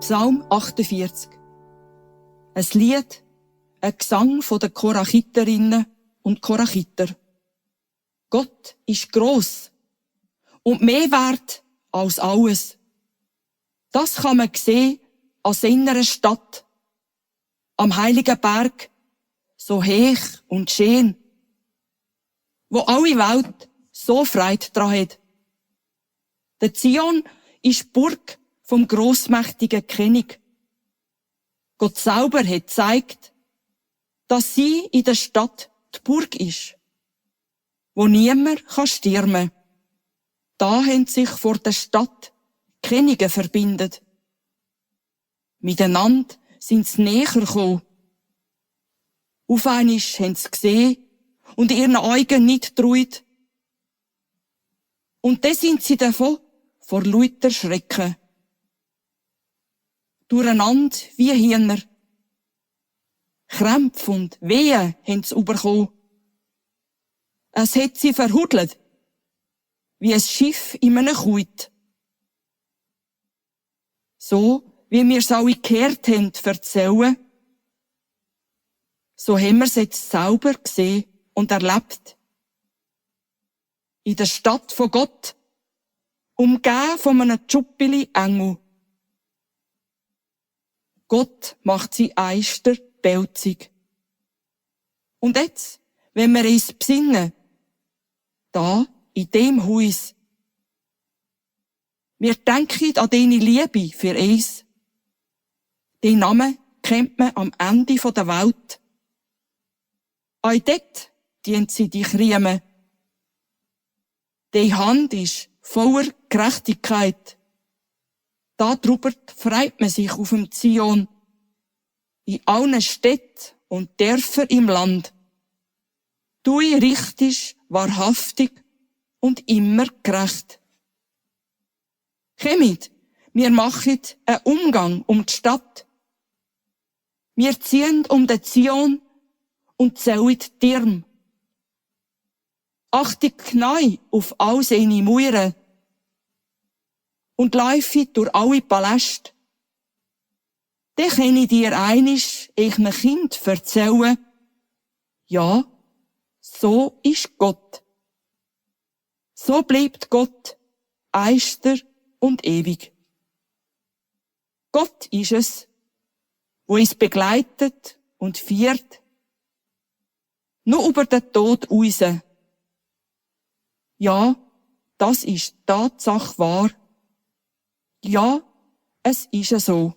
Psalm 48. Ein Lied, ein Gesang von den Korachiterinnen und Korachiter. Gott ist gross und mehr wert als alles. Das kann man sehen an seiner Stadt, am heiligen Berg, so hoch und schön, wo alle Welt so Freude dran hat. Der Zion ist die Burg vom grossmächtigen König. Gott selber hat gezeigt, dass sie in der Stadt die Burg ist, wo niemand stürmen kann. Da haben sich vor der Stadt Könige verbindet. Miteinander sind sie näher gekommen. Auf einmal haben sie gesehen und ihren Augen nicht getraut. Und dann sind sie davon vor lauter Schrecken. Durcheinander wie Hühner. Krämpfe und Wehen haben sie bekommen. Es hat sie verhudelt, wie ein Schiff in einem Kuit. So, wie wir es alle gehört haben, erzählen, so haben wir es jetzt selber gesehen und erlebt. In der Stadt von Gott, umgeben von einem Tschuppeli Engel. Gott macht sie Eister pelzig. Und jetzt, wenn wir uns besinnen, da, in dem Haus, wir denken an deine Liebe für uns. Den Namen kennt man am Ende der Welt. Auch dort dient sie dich riemen. Die Hand ist voller Gerechtigkeit. Darüber freut man sich auf dem Zion, in allen Städten und Dörfern im Land. Du richtest wahrhaftig und immer gerecht. Kommt, wir machen einen Umgang um die Stadt. Wir ziehen um den Zion und zählen die Türme. Achte genau auf all seine Mauern und laufe durch alle Paläste. Dann kann ich dir einisch einem Kind erzählen, ja, so ist Gott. So bleibt Gott, eister und ewig. Gott ist es, wo uns begleitet und führt, nur über den Tod raus. Ja, das ist Tatsache wahr. Ja, es ist so.